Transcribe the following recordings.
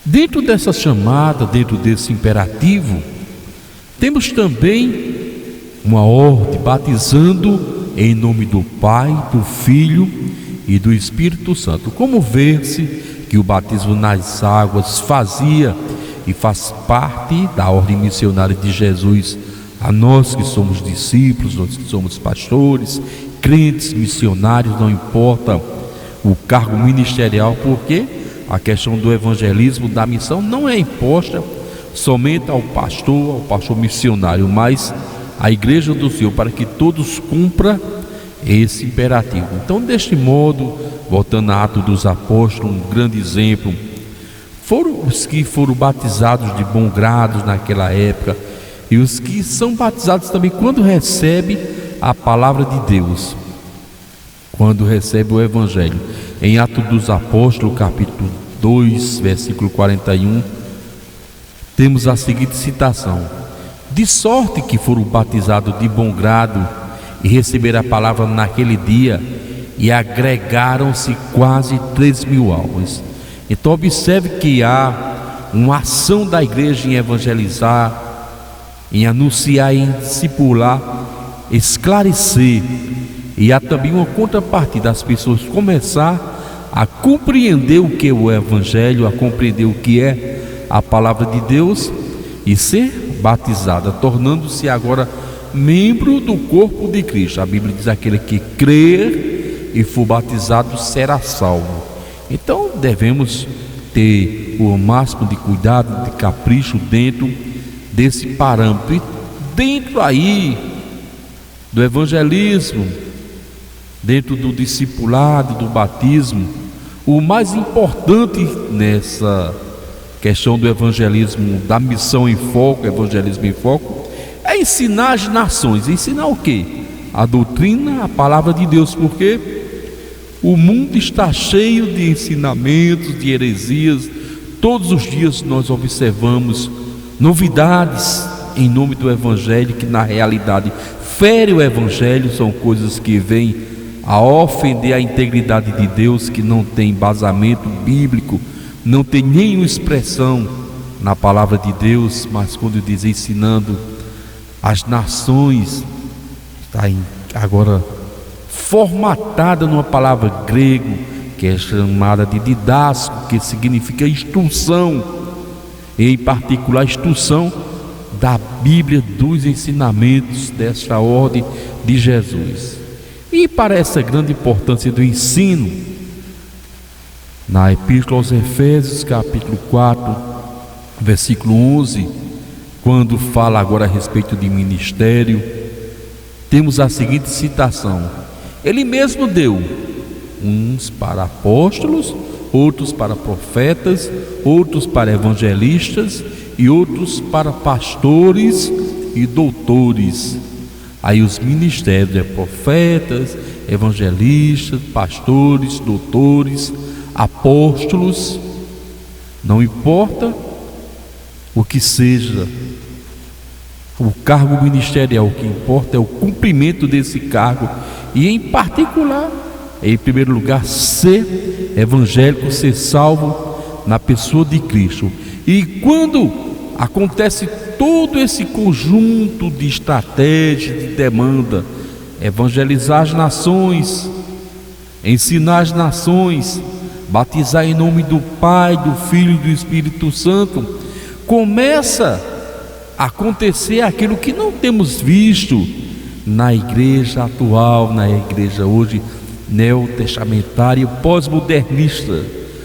Dentro dessa chamada, dentro desse imperativo, temos também uma ordem, batizando em nome do Pai, do Filho e do Espírito Santo. Como vê-se que o batismo nas águas fazia e faz parte da ordem missionária de Jesus a nós que somos discípulos, nós que somos pastores, crentes, missionários, não importa o cargo ministerial, porque a questão do evangelismo, da missão, não é imposta somente ao pastor missionário, mas à igreja do Senhor, para que todos cumpram esse imperativo. Então, deste modo, voltando a Atos dos Apóstolos, um grande exemplo, foram os que foram batizados de bom grado naquela época, e os que são batizados também quando recebem a palavra de Deus, quando recebem o Evangelho. Em Atos dos Apóstolos, capítulo 2, versículo 41, temos a seguinte citação: de sorte que foram batizados de bom grado e receberam a palavra naquele dia, e agregaram-se quase 3.000 almas. Então observe que há uma ação da igreja em evangelizar, em anunciar, em discipular, esclarecer, e há também uma contrapartida, as pessoas começar a compreender o que é o evangelho, a compreender o que é a palavra de Deus e ser batizada, tornando-se agora membro do corpo de Cristo. A Bíblia diz: aquele que crer e for batizado será salvo. Então devemos ter o máximo de cuidado, de capricho dentro desse parâmetro, e dentro aí do evangelismo, dentro do discipulado, do batismo, o mais importante nessa questão do evangelismo, da missão em foco, evangelismo em foco, é ensinar as nações. Ensinar o quê? A doutrina, a palavra de Deus, porque o mundo está cheio de ensinamentos, de heresias. Todos os dias nós observamos novidades em nome do evangelho, que na realidade fere o evangelho, são coisas que vêm a ofender a integridade de Deus, que não tem embasamento bíblico, não tem nenhuma expressão na palavra de Deus. Mas quando diz ensinando as nações, está agora formatada numa palavra grego, que é chamada de didasco, que significa instrução, em particular instrução da Bíblia, dos ensinamentos desta ordem de Jesus. E para essa grande importância do ensino, na Epístola aos Efésios, capítulo 4, versículo 11, quando fala agora a respeito de ministério, temos a seguinte citação: ele mesmo deu uns para apóstolos, outros para profetas, outros para evangelistas e outros para pastores e doutores. Aí os ministérios é profetas, evangelistas, pastores, doutores, apóstolos, não importa o que seja o cargo ministerial, o que importa é o cumprimento desse cargo, e em particular, em primeiro lugar, ser evangélico, ser salvo na pessoa de Cristo. E quando acontece todo esse conjunto de estratégia, de demanda, evangelizar as nações, ensinar as nações, batizar em nome do Pai, do Filho e do Espírito Santo, começa a acontecer aquilo que não temos visto na igreja atual, na igreja hoje neotestamentária, pós-modernista,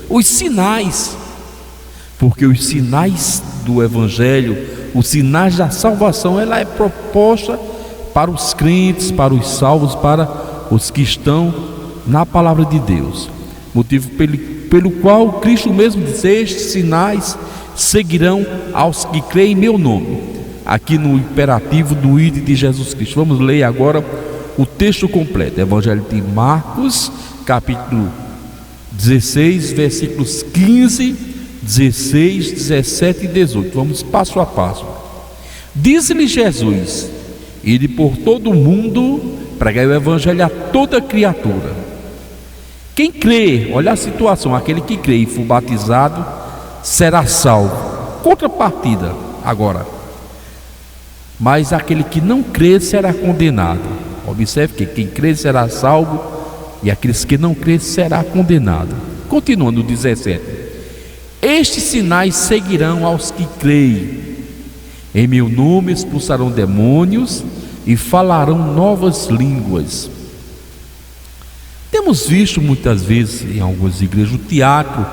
os sinais. Porque os sinais do Evangelho, os sinais da salvação, ela é proposta para os crentes, para os salvos, para os que estão na palavra de Deus. Motivo pelo qual Cristo mesmo diz: estes sinais seguirão aos que creem em meu nome. Aqui no imperativo do ide de Jesus Cristo. Vamos ler agora o texto completo. Evangelho de Marcos, capítulo 16, versículos 15, 16, 17 e 18. Vamos passo a passo. Diz-lhe Jesus: ide por todo o mundo, pregai o evangelho a toda criatura. Quem crê, olha a situação, aquele que crê e for batizado será salvo. Contrapartida, agora. Mas aquele que não crê será condenado. Observe que quem crê será salvo e aqueles que não crê será condenado. Continuando, 17. Estes sinais seguirão aos que creem. Em meu nome expulsarão demônios e falarão novas línguas. Temos visto muitas vezes em algumas igrejas o teatro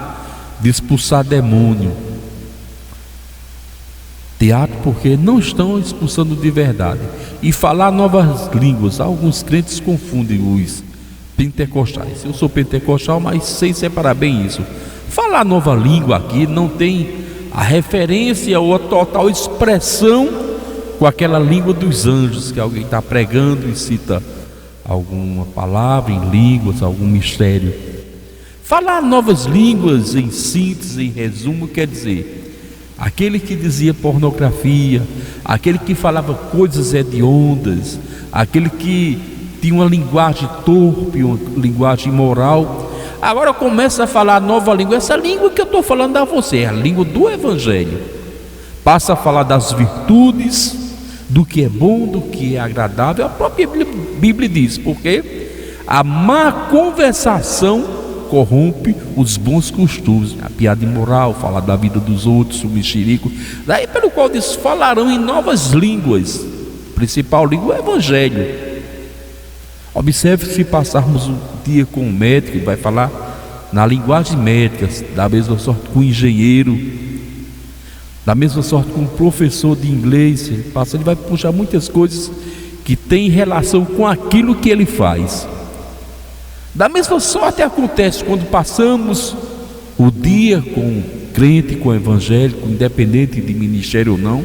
de expulsar demônio. Teatro porque não estão expulsando de verdade. E falar novas línguas. Alguns crentes confundem os pentecostais. Eu sou pentecostal, mas sei separar bem isso. Falar nova língua aqui não tem a referência ou a total expressão com aquela língua dos anjos, que alguém está pregando e cita alguma palavra em línguas, algum mistério. Falar novas línguas, em síntese, em resumo, quer dizer, aquele que dizia pornografia, aquele que falava coisas hediondas, aquele que tinha uma linguagem torpe, uma linguagem imoral, agora começa a falar nova língua. Essa língua que eu estou falando a você é a língua do Evangelho. Passa a falar das virtudes, do que é bom, do que é agradável. A própria Bíblia diz, porque a má conversação corrompe os bons costumes. A piada imoral, falar da vida dos outros, o mexerico. Daí pelo qual diz, falarão em novas línguas. A principal língua é o Evangelho. Observe, se passarmos um dia com um médico, ele vai falar na linguagem médica, da mesma sorte com o engenheiro, da mesma sorte com o professor de inglês. Ele vai puxar muitas coisas que têm relação com aquilo que ele faz. Da mesma sorte acontece quando passamos o dia com o crente, com o evangélico, independente de ministério ou não.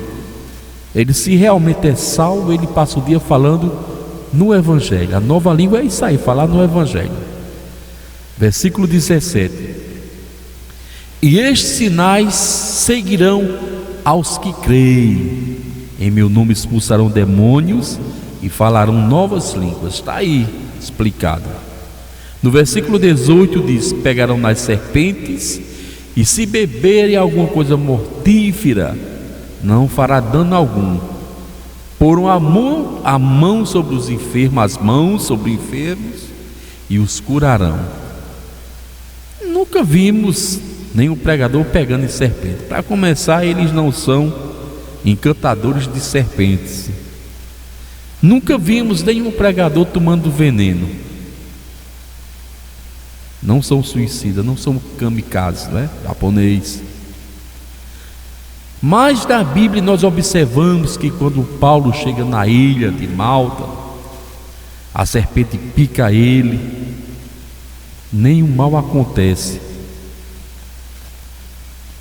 Ele, se realmente é salvo, ele passa o dia falando no Evangelho. A nova língua é isso aí, falar no Evangelho. Versículo 17. E estes sinais seguirão aos que creem. Em meu nome expulsarão demônios e falarão novas línguas. Está aí explicado. No versículo 18 diz: pegarão nas serpentes, e se beberem alguma coisa mortífera, não fará dano algum. Porão a mão sobre os enfermos, as mãos sobre os enfermos, e os curarão. Nunca vimos nenhum pregador pegando em serpente. Para começar, eles não são encantadores de serpentes. Nunca vimos nenhum pregador tomando veneno. Não são suicidas, não são kamikazes, né? Japonês. Mas na Bíblia nós observamos que quando Paulo chega na ilha de Malta, a serpente pica ele, nenhum mal acontece.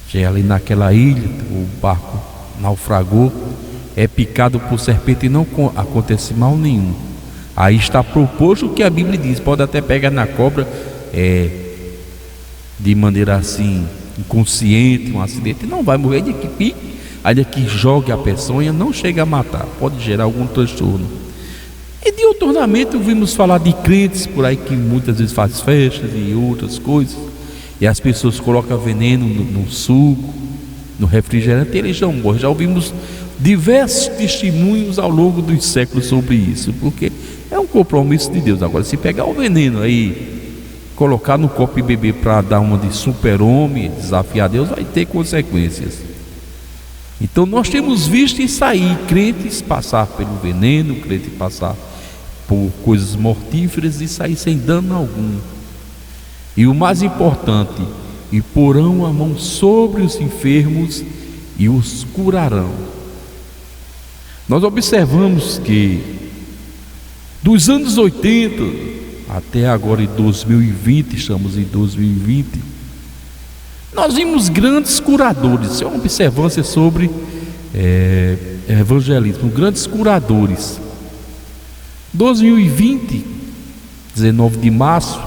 Chega ali naquela ilha, o barco naufragou, é picado por serpente e não acontece mal nenhum. Aí está proposto o que a Bíblia diz: pode até pegar na cobra, de maneira assim inconsciente, um acidente, não vai morrer, de que pique, ainda que jogue a peçonha, não chega a matar, pode gerar algum transtorno. E de diuturnamente ouvimos falar de crentes por aí que muitas vezes faz festas e outras coisas, e as pessoas colocam veneno no suco, no refrigerante, e eles não morrem. Já ouvimos diversos testemunhos ao longo dos séculos sobre isso, porque é um compromisso de Deus. Agora, se pegar o veneno aí, colocar no copo e beber para dar uma de super-homem, desafiar Deus, vai ter consequências. Então nós temos visto isso aí, crentes passar pelo veneno, crentes passar por coisas mortíferas e sair sem dano algum. E o mais importante, e porão a mão sobre os enfermos e os curarão. Nós observamos que dos anos 80 até agora em 2020, estamos em 2020, nós vimos grandes curadores. Isso é uma observância sobre evangelismo, grandes curadores. 2020, 19 de março,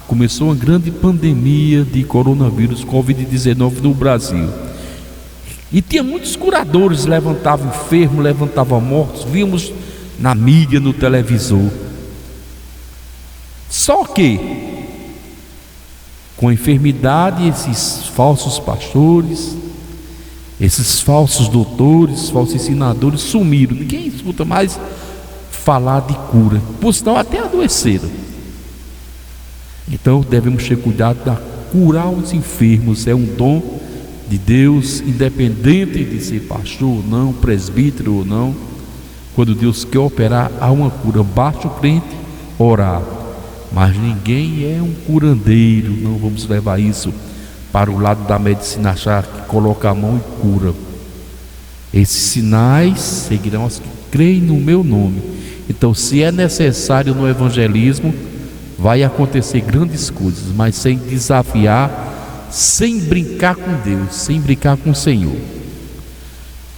começou uma grande pandemia de coronavírus, Covid-19 no Brasil. E tinha muitos curadores, levantavam enfermos, levantavam mortos, víamos na mídia, no televisor. Só que com a enfermidade, esses falsos pastores, esses falsos doutores, falsos ensinadores sumiram. Ninguém escuta mais falar de cura, por sinal até adoeceram. Então devemos ter cuidado da curar os enfermos. É um dom de Deus, independente de ser pastor ou não, presbítero ou não. Quando Deus quer operar, há uma cura. Basta o crente orar. Mas ninguém é um curandeiro. Não vamos levar isso para o lado da medicina, achar que coloca a mão e cura. Esses sinais seguirão os que creem no meu nome. Então, se é necessário no evangelismo, vai acontecer grandes coisas, mas sem desafiar, sem brincar com Deus, sem brincar com o Senhor.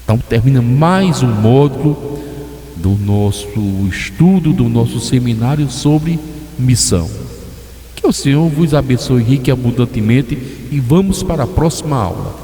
Então termina mais um módulo do nosso estudo, do nosso seminário sobre missão. Que o Senhor vos abençoe rica e abundantemente, e vamos para a próxima aula.